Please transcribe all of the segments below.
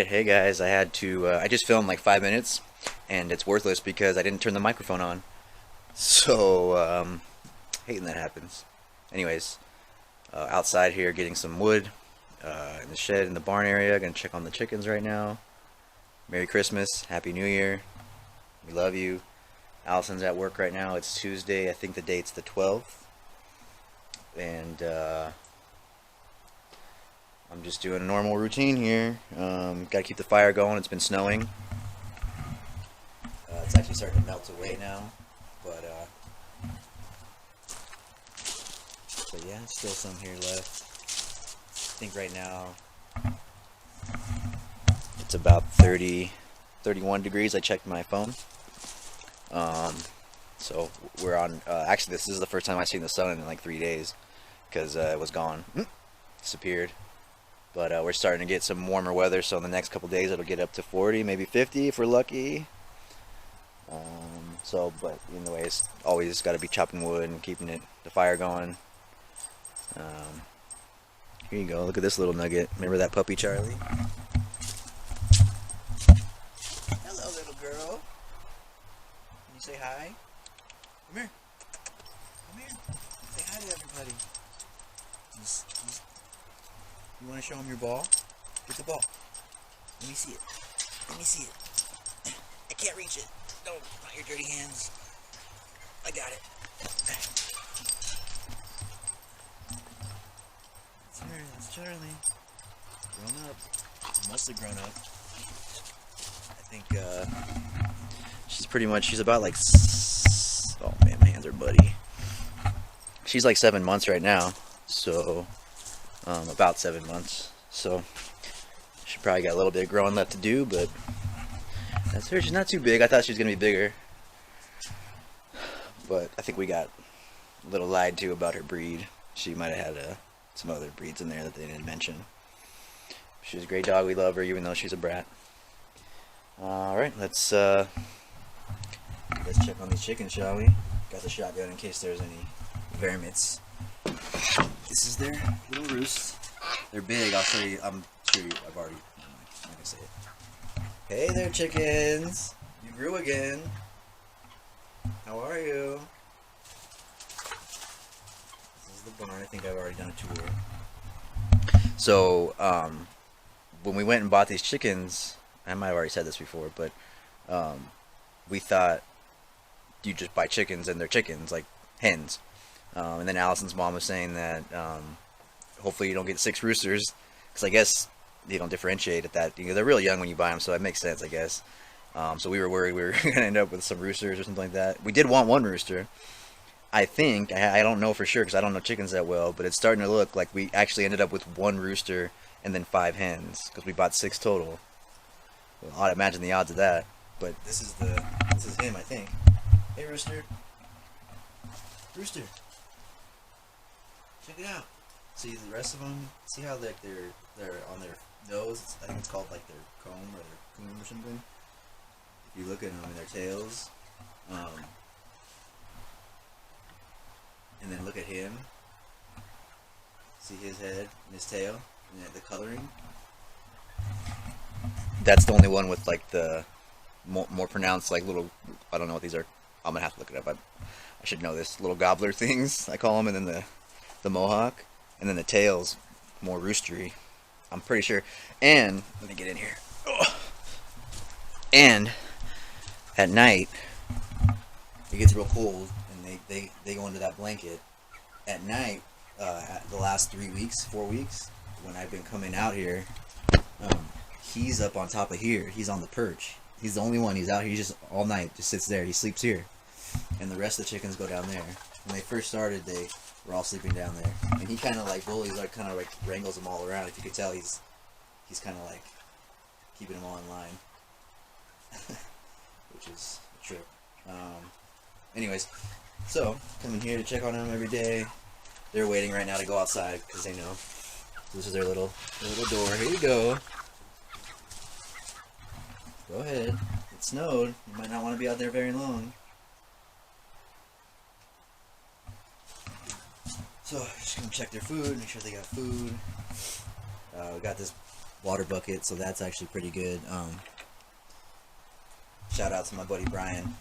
Alright, hey guys, I had to, I just filmed like 5 minutes, and it's worthless because I didn't turn the microphone on. So, hating that happens. Anyways, outside here getting some wood, in the shed in the barn area, gonna check on the chickens right now. Merry Christmas, Happy New Year, we love you. Allison's at work right now, it's Tuesday, I think the date's the 12th, and, I'm just doing a normal routine here. Gotta keep the fire going. It's been snowing. It's actually starting to melt away now, but yeah, still some here left. I think right now it's about 30, 31 degrees. I checked my phone. So we're on. Actually, this is the first time I've seen the sun in like 3 days because it was gone, disappeared. But we're starting to get some warmer weather, so in the next couple days it'll get up to 40, maybe 50 if we're lucky. But anyways, always got to be chopping wood and keeping the fire going. Here you go. Look at this little nugget. Remember that puppy, Charlie? Hello, little girl. Can you say hi? Come here. Come here. Say hi to everybody. You want to show him your ball? Get the ball. Let me see it. Let me see it. I can't reach it. No, not your dirty hands. I got it. That's Charlie. Grown up. Must have grown up. I think she's about like, oh man, my hands are muddy. She's like 7 months right now, so about 7 months. So she probably got a little bit of growing left to do, but that's her. She's not too big. I thought she was gonna be bigger, but I think we got a little lied to about her breed. She might have had some other breeds in there that they didn't mention. She's a great dog. We love her, even though she's a brat. All right, let's check on these chickens, shall we? Got the shotgun in case there's any vermits. This is their little roost. They're big. I'll show you. I'm sure I've already. I'm not gonna say it. Hey there, chickens. You grew again. How are you? This is the barn. I think I've already done a tour. So, when we went and bought these chickens, I might have already said this before, but we thought you just buy chickens and they're chickens, like hens. And then Allison's mom was saying that hopefully you don't get 6 roosters, because I guess you don't differentiate at that. They're real young when you buy them, so that makes sense, I guess. So we were worried we were going to end up with some roosters or something like that. We did want 1 rooster. I think, I don't know for sure because I don't know chickens that well, but it's starting to look like we actually ended up with 1 rooster and then 5 hens, because we bought 6 total. Well, I'd imagine the odds of that. But this is him, I think. Hey, rooster. Rooster. Check it out. See the rest of them. See how they're on their nose. I think it's called like their comb or their coom or something. If you look at them and their tails, and then look at him. See his head and his tail and the coloring. That's the only one with like the more pronounced like little. I don't know what these are. I'm gonna have to look it up. I should know this. Little gobbler things I call them, and then the mohawk, and then the tail's more roostery. I'm pretty sure. And let me get in here. Ugh. And at night it gets real cold, and they go into that blanket. At night, the last 3 weeks, 4 weeks, when I've been coming out here, he's up on top of here. He's on the perch. He's the only one. He's out here. He just all night just sits there. He sleeps here, and the rest of the chickens go down there. When they first started, they were all sleeping down there, and he kind of like bullies, like kind of like wrangles them all around. If you could tell, he's kind of like keeping them all in line, which is a trip. Anyways, so coming here to check on them every day. They're waiting right now to go outside because they know. So this is their little door. Here you go. Go ahead. It snowed. You might not want to be out there very long. So just gonna check their food, make sure they got food. We got this water bucket, so that's actually pretty good. Shout out to my buddy Brian,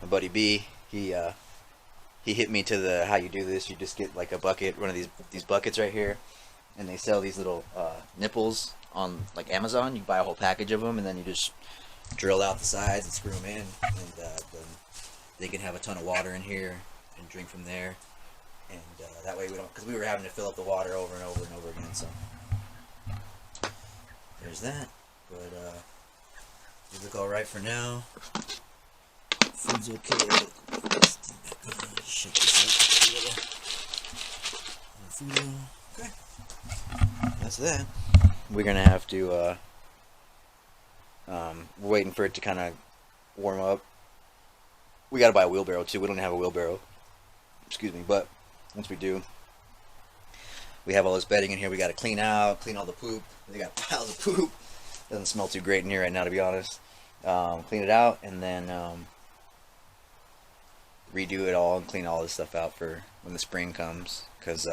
my buddy B. He hit me to the how you do this. You just get like a bucket, one of these buckets right here, and they sell these little nipples on like Amazon. You buy a whole package of them, and then you just drill out the sides and screw them in, and then they can have a ton of water in here and drink from there. And that way we don't, because we were having to fill up the water over and over and over again. So there's that. But we look all right for now. Food's okay. Shake this up a little. Okay. That's that. We're gonna have to. We're waiting for it to kind of warm up. We gotta buy a wheelbarrow too. We don't have a wheelbarrow. Excuse me, but once we do, we have all this bedding in here. We gotta clean out, clean all the poop. We got piles of poop. Doesn't smell too great in here right now, to be honest. Clean it out and then redo it all and clean all this stuff out for when the spring comes. Because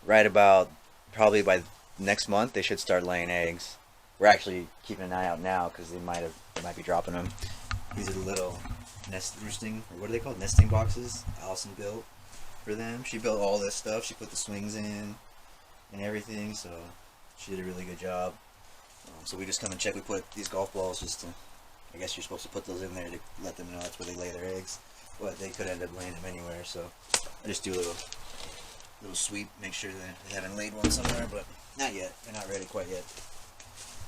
right about probably by next month they should start laying eggs. We're actually keeping an eye out now because they might be dropping them. These are the little nest roosting, or what are they called? Nesting boxes. Allison built for them. She built all this stuff. She put the swings in and everything, so she did a really good job. So we just come and check. We put these golf balls just to, I guess you're supposed to put those in there to let them know that's where they lay their eggs. But they could end up laying them anywhere, so I just do a little sweep, make sure that they haven't laid one somewhere, but not yet. They're not ready quite yet.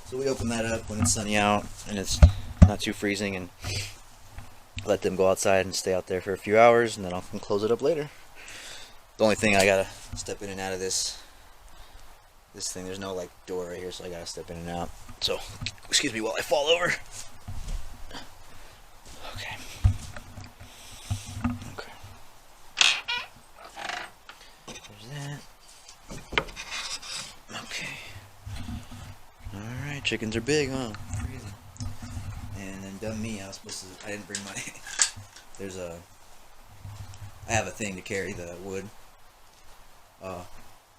So we open that up when it's sunny out and it's not too freezing, and let them go outside and stay out there for a few hours, and then I'll close it up later. The only thing, I gotta step in and out of this thing. There's no like door right here, so I gotta step in and out. So excuse me while I fall over. Okay. There's that. Okay. Alright, chickens are big, huh? Crazy. And then dumb me, I didn't bring my I have a thing to carry the wood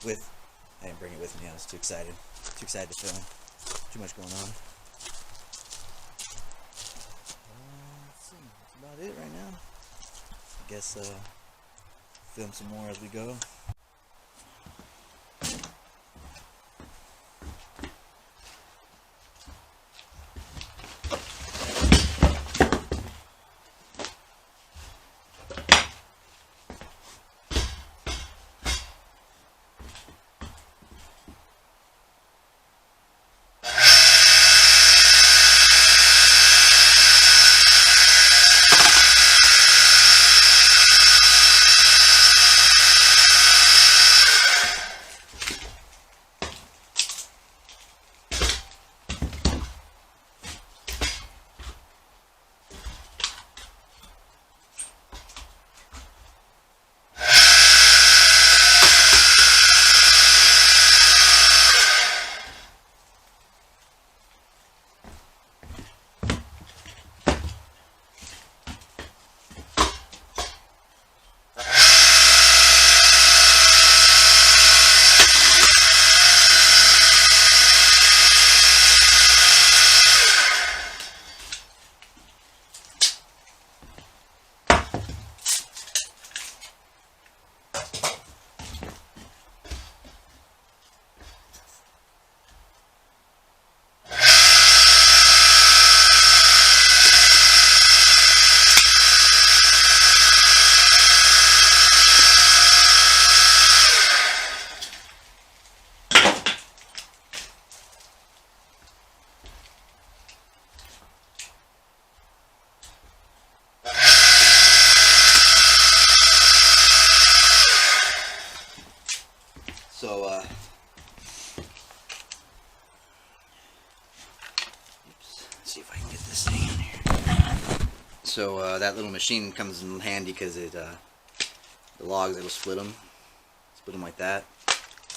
with. I didn't bring it with me. I was too excited to film. Too much going on. Let's see. That's about it right now. I guess film some more as we go. So, let's see if I can get this thing in here. So, that little machine comes in handy because the logs, it'll split them like that.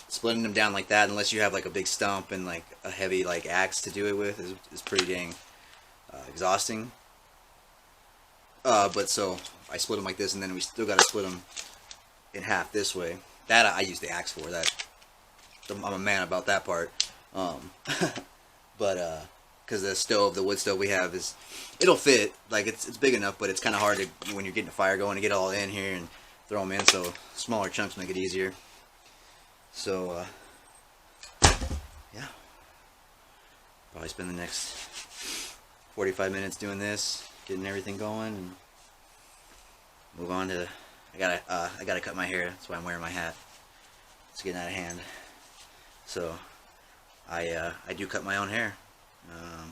Splitting them down like that, unless you have like a big stump and like a heavy like axe to do it with, is pretty dang exhausting. But so I split them like this, and then we still got to split them in half this way. That I use the axe for. That I'm a man about that part. Um, but because the wood stove we have it'll fit. Like it's big enough, but it's kind of hard to when you're getting a fire going to get all in here and throw them in. So smaller chunks make it easier. So yeah, probably spend the next 45 minutes doing this, getting everything going, and move on to. I gotta cut my hair. That's why I'm wearing my hat. It's getting out of hand. So I do cut my own hair.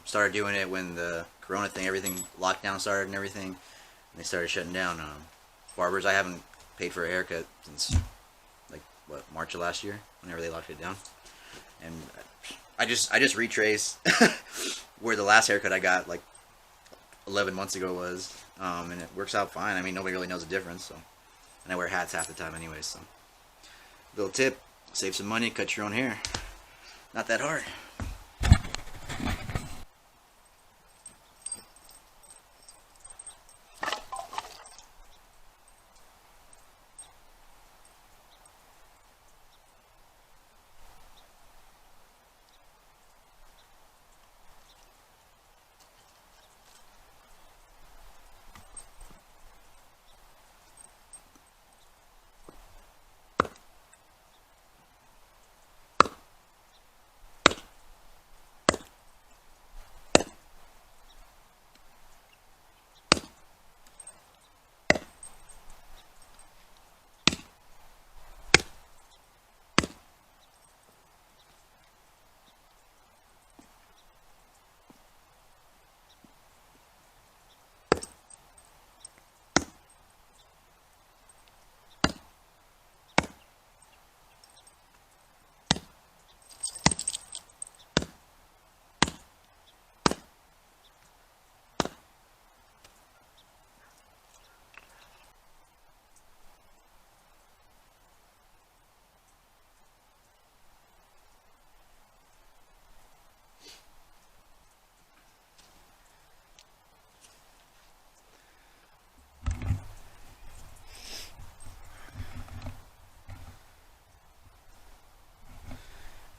Started doing it when the Corona thing, everything lockdown started and everything, and they started shutting down. Barbers, I haven't paid for a haircut since like March of last year, whenever they locked it down. And I just retrace where the last haircut I got like 11 months ago was, and it works out fine. I mean, nobody really knows the difference. So, and I wear hats half the time anyways. So, little tip: save some money, cut your own hair. Not that hard.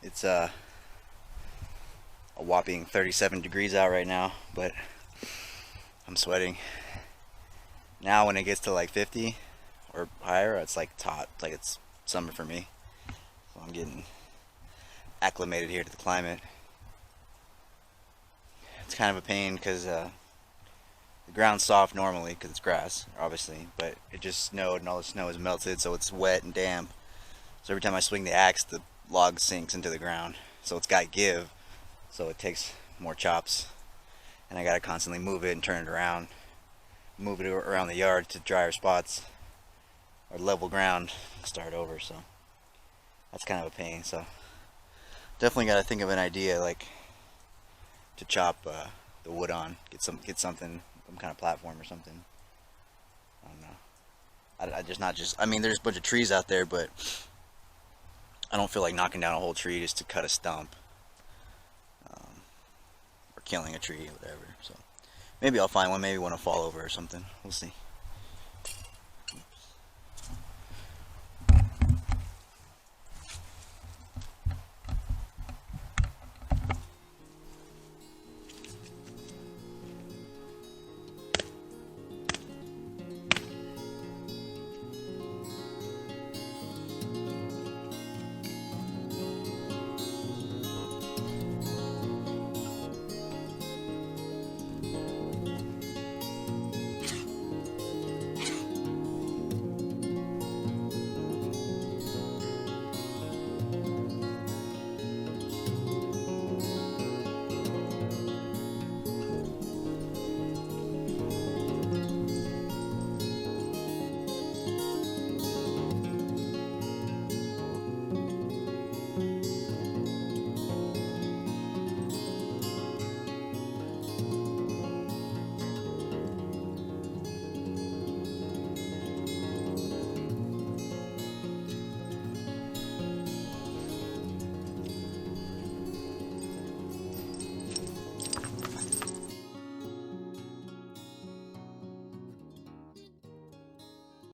It's a whopping 37 degrees out right now, but I'm sweating. Now when it gets to like 50 or higher, it's like hot. It's like it's summer for me. So I'm getting acclimated here to the climate. It's kind of a pain because the ground's soft normally because it's grass, obviously, but it just snowed and all the snow is melted, so it's wet and damp. So every time I swing the axe, the log sinks into the ground. So it's got give, so it takes more chops. And I gotta constantly move it and turn it around. Move it around the yard to drier spots or level ground, start over. So that's kind of a pain. So definitely gotta think of an idea like to chop the wood on, get something, some kind of platform or something. I don't know. I mean, there's a bunch of trees out there, but I don't feel like knocking down a whole tree just to cut a stump, or killing a tree or whatever. So maybe I'll find one. Maybe one will fall over or something. We'll see.